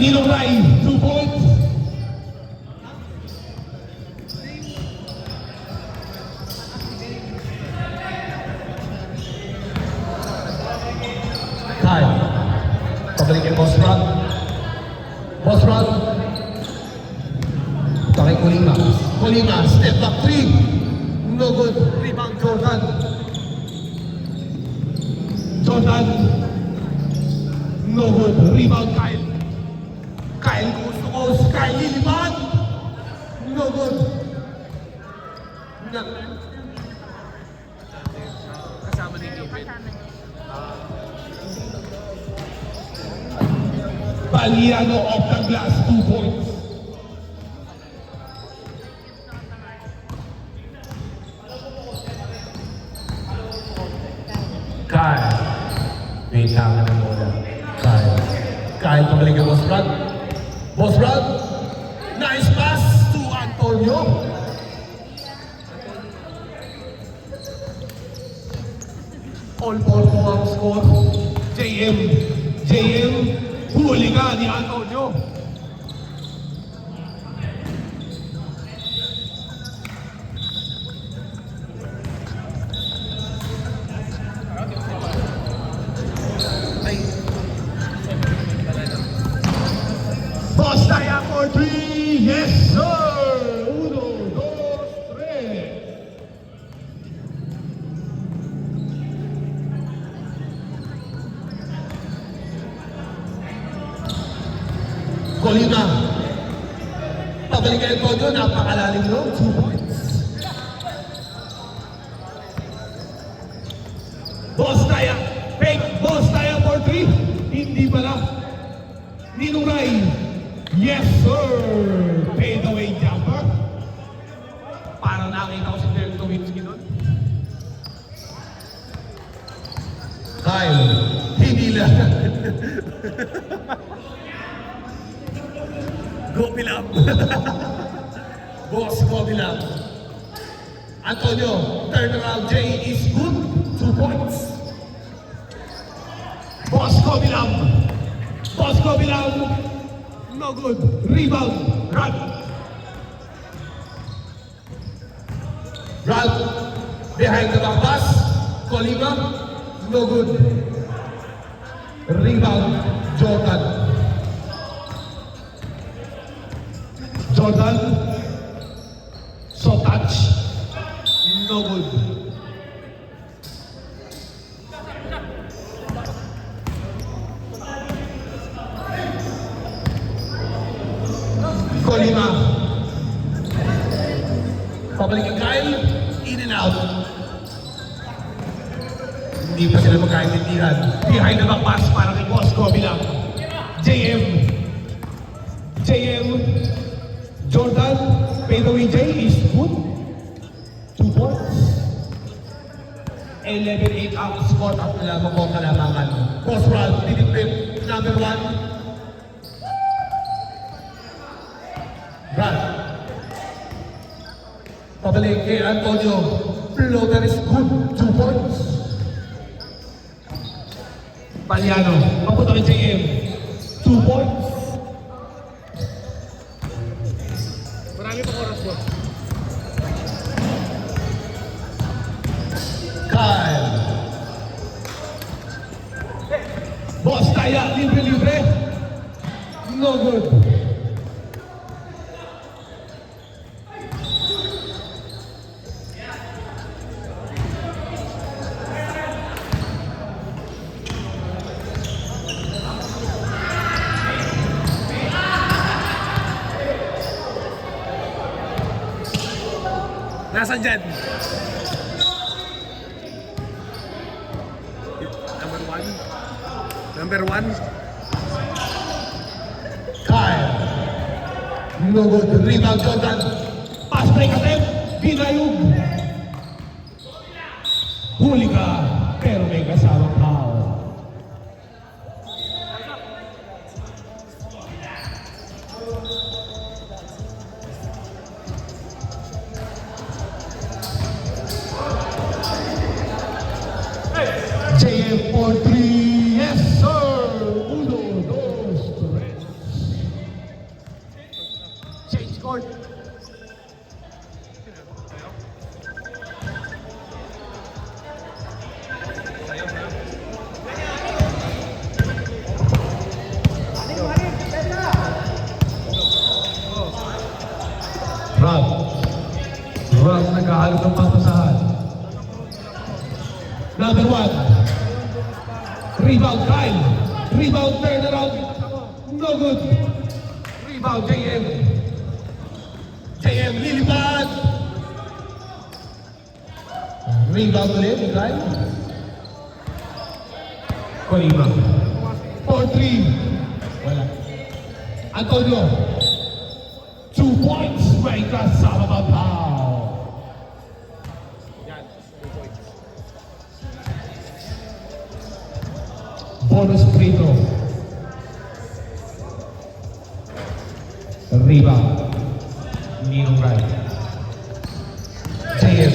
Ninong Rai, 2 points. Kyle, pabalikin Boss Rod. Boss Rod. Takay Colima. Colima, step back 3. No good. Rebound Jordan. Jordan. No good. Rebound Kyle. Kyle gusto ko. Kyle lilipan. No good. Kasama ni David. Baliano off the glass, 2 points. Kyle. Wait lang na muna. Kyle. Kyle, pabalik ang Boss Rod. Boss Rod. Nice pass to Antonio. All ball po ang score. JM. Huli ka ni Antonio. Boss Taya for 3. Yes, sir. 1, 2, 3. Colima. Pabalik ang Antonio, napakalalim no? 2 points. Boss Taya. Fake. Boss Taya for 3. Hindi pala. Ninong Rai. Yes, sir! Fade away jumper. Parang nakita ko si Dirk Nowitzki doon. Kyle, hindi lang. Go Pilap. Boss, go Pilap. Antonio, turn around J is good. 2 points. Boss, go Pilap. Boss, go Pilap. No good. Rebound. Run. Run. Behind the back pass. Colima. No good. Rebound. Jordan. Jordan. So touch. No good. Colima. Pabalik ang Kyle. In and out. Hindi pa sila magkaintindihan. Behind the back pass para kay Boss Kobe lang. JM. Jordan. Fade away J is good. 2 points. 11-8 ang score at nalaman ko ang kalamangan. Boss Rod, dinipip. Number 1. Run. Pabalik kay Antonio. Floater is good. 2 points. Baliano. Papunta kay JM. 2 points. Marami pa oras mo. Kyle. Boss Taya. Libre. No good. Nasaan dyan? Number 1. Kyle. No good. Rebound Jordan. Pass break attempt. Binayog. Huli ka. Pero may kasamang foul. JM for 3. Yes, sir. 1, 2, 3. court. Rob. Rob naghahalap ng papasahan. Number 1. Rebound Kyle. Rebound turnaround. No good. Rebound JM. JM lilipad. Rebound ulit. Kyle. Colima. 4-3. Wala. Antonio. 2 points. May kasama ba pa? Yan, 2 points. Bonus free throw. Rebound. Nino right. JS.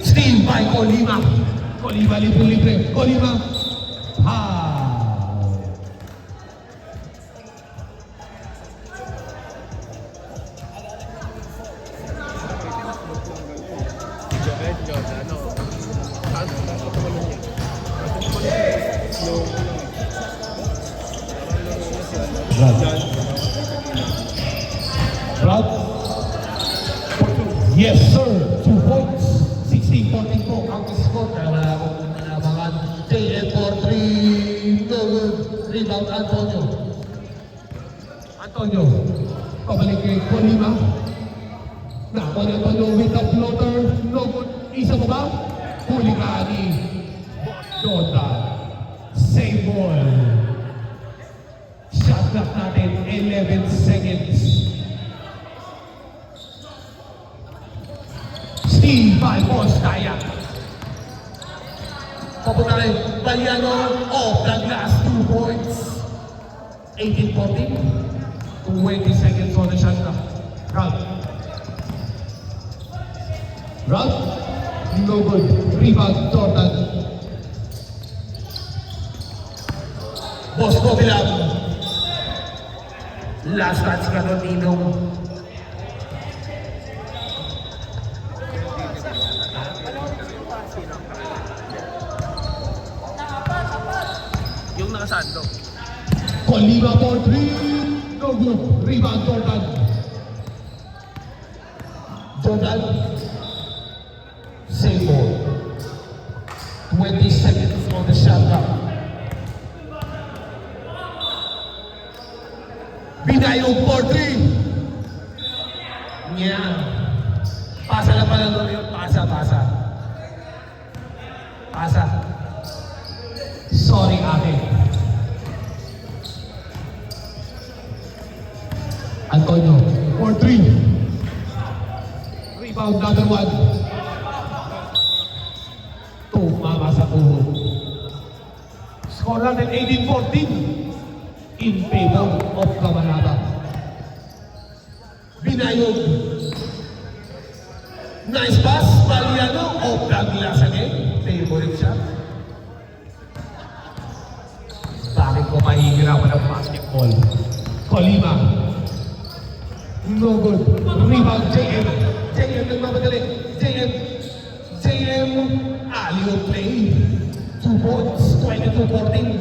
Steal by Colima. Colima libre. Colima. Foul. Medyo, ano, saan ko tumalong niya? Rob. Yes, sir. 2 points. 16-14 po. Ang score. Kaya wala akong manabangan. JM for 3. No good. Rebound, Antonio. Antonio. Pabalik kay Colima. Nakuha ni Antonio with the floater. No good. Isa mo ba? Huli ka ni Jordan. Same ball. Shot clock natin, 11 seconds. Steve Balbos, kaya. Papunta rin, Baliano, off the glass, 2 points. 18-14. 20 seconds on the shot clock. Rob, no good. Rebound, Jordan. Boss ko bilang. Last touch ka doon, Ninong. Yung nakasando. Colima for 3. No good. Rebound, Jordan. Jordan. Same ball. 20 seconds on the shot clock. Binayog for 3. Yeah. Pasa na pala doon yun. Pasa. Sorry, ate. Antonio, for 3. Rebound, number 1. Tumama sa tuhod. Score natin 18-14 in favor of Camarada. Binayog. Nice pass. Baliano off the glass again. Favorite shot. Bakit ko mahihirapan ng basketball? Colima. No good. Rebound, JM. JM nagmamadali. JM. Alley-oop play. 2 points. 22-14.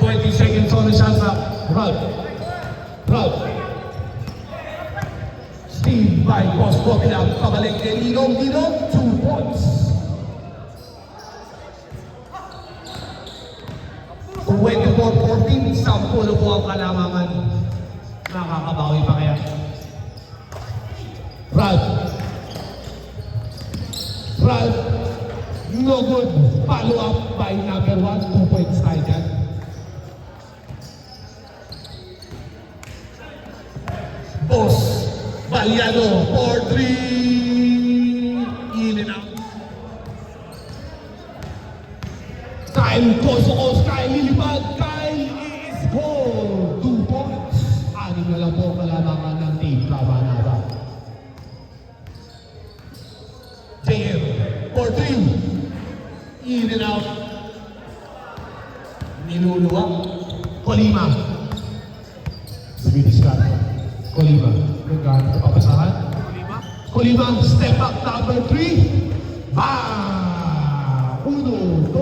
20 seconds on the shot clock. Rob. Steve by Bosco Pilang. Pabalik kay Ninong. 2 points. 24-14. 10 po ang kalamangan. Nakakabawi pa kaya. Ralph. No good. Follow up by number 1. 2 points tayo dyan. Boss. Baliano. 4-3. In and out. Kyle Koso. Kyle lilipad. Kyle is goal. 2 points. 6 na lang po kalamangan ng team Camarada. JM. 4-3. In and out. Niluluwa. Colima. Luminis ka. Colima. Nagkaan sa papasahan. Lima. Colima, step up number 3. Ba! 1, 2,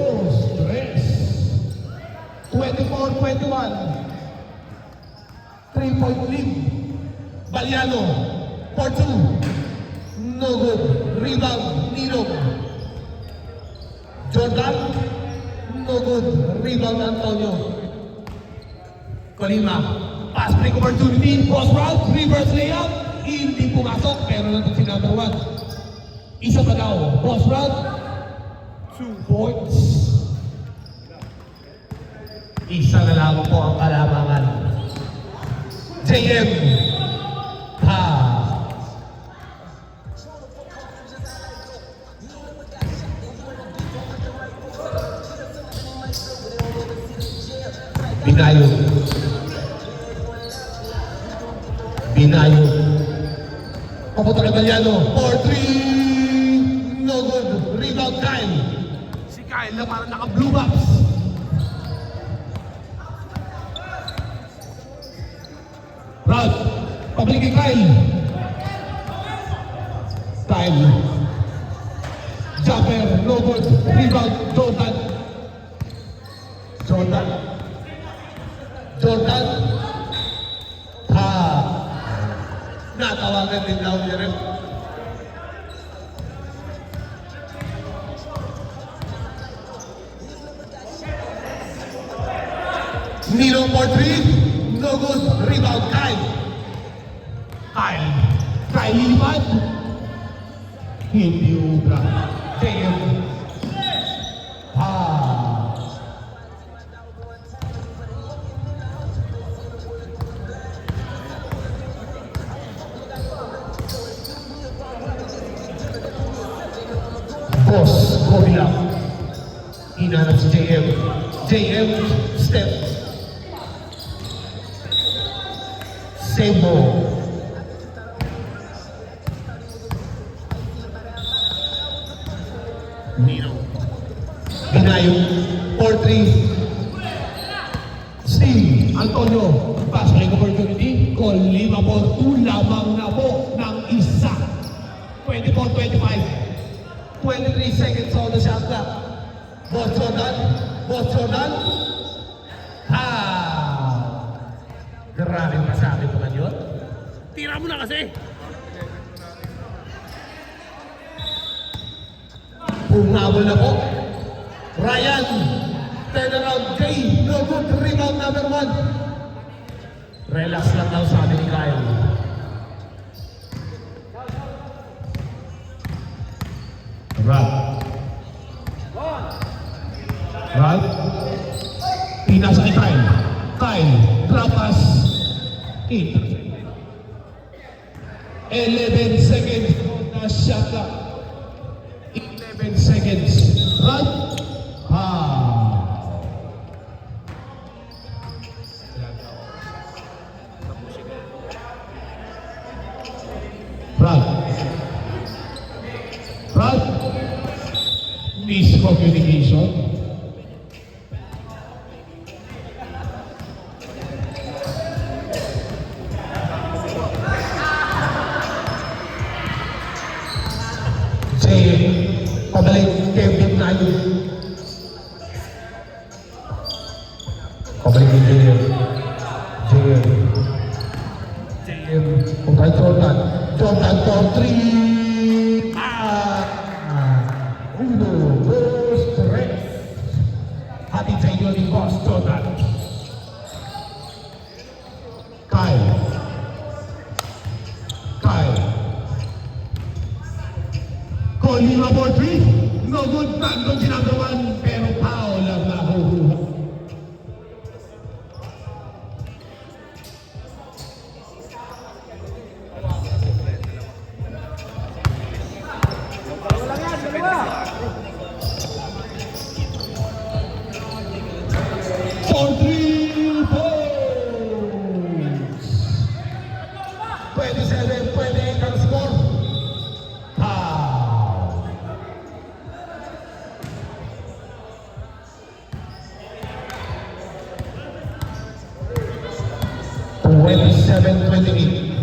3. 24-21. 3-point lead. Baliano. For 2. No good. Rebound. Nino. Jordan. No good. Rebound Antonio. Colima. Pass break opportunity. Post route. Reverse layup. Hindi pumasok. Pero nandun si number 1. Isa pa daw. Post route. 2 points. Isa na lang po ang kalamangan. JM. Pass. Binayo. Binayo. Papunta kay Baliano. 4-3. No good. Rebound Kyle. Si Kyle na parang naka-blue box. Ralph. Pabalik kay Kyle. Kyle. Jumper. No good. Rebound. Jordan. Jordan. Jordan. Natawagan din daw niya rin. Nino for 3. No good. Rebound. Kyle. Kyle. Kyle lilipad. Hindi ubra. JM. Boss, going up. Hinahanap si JM. JM, step. Same ball. Nino. Binayo. 4-3. Steve. Antonio. Pass break opportunity. Colima for 2. Lamang na po ng isa. 24-25. 23 seconds on the shot clock. Boss Jordan. Boss Jordan. Grabe masabi ko man yun. Tira mo na kasi. Pumabol na po. Ryan. Turn around. Jay. No good. Rebound number 1. Relax lang daw sabi ni Kyle. Ralph. Ralph. Pinasa kay Kyle. Kyle. Drop pass. 11 seconds on the shot clock. 11 seconds. Ralph. Ralph. Ralph. Miscommunication. Pabalik Kevin Nayo. Pabalik kay JM. JM. Kumpay Jordan. Jordan for 3. 1, 2, 3. Hatid sa inyo ni Boss Jordan. Kyle. Kyle. Colima for 3. No good. Nandun ginagawan. Pero foul ang nahuhuha. 27-28.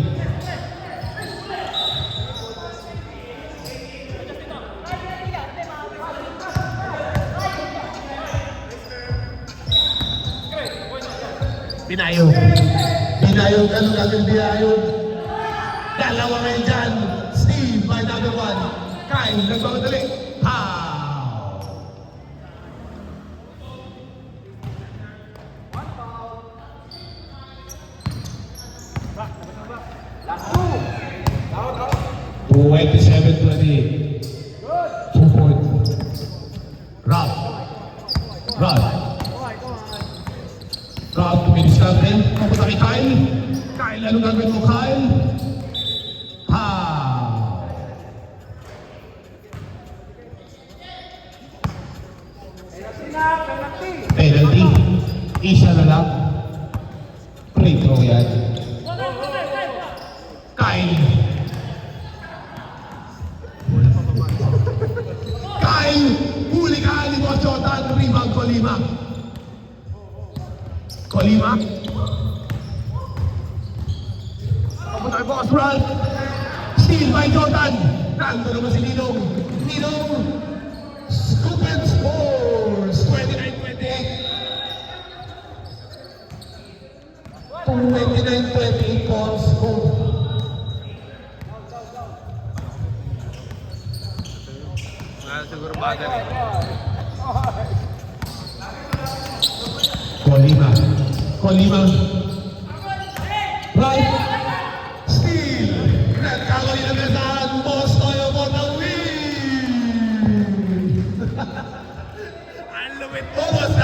Pinayong. Binayog, ano gagawin binayog? Dalawa ngayon dyan. Steve by number 1. Kyle, nagmamadali. Pow! Last 27-28. 2 points. Rob. Rob, tumilis natin. Papunta kay Kyle. Kyle, ano gagawin mo, Kyle? Pow! Penalty. Isa na lang. Free throw yan. Kyle. Kyle, huli ka ni Boss Jordan. Rebound Colima. Papunta kay Boss Ralph. Steal by Jordan. Nandun naman si Ninong. Scoop and scores. 29-28. 29-28 points score. Siguro bata rin. Colima. Right. Steal. Nagkakali na besahan. Boss Toyo for the win. Ang lumit. Almost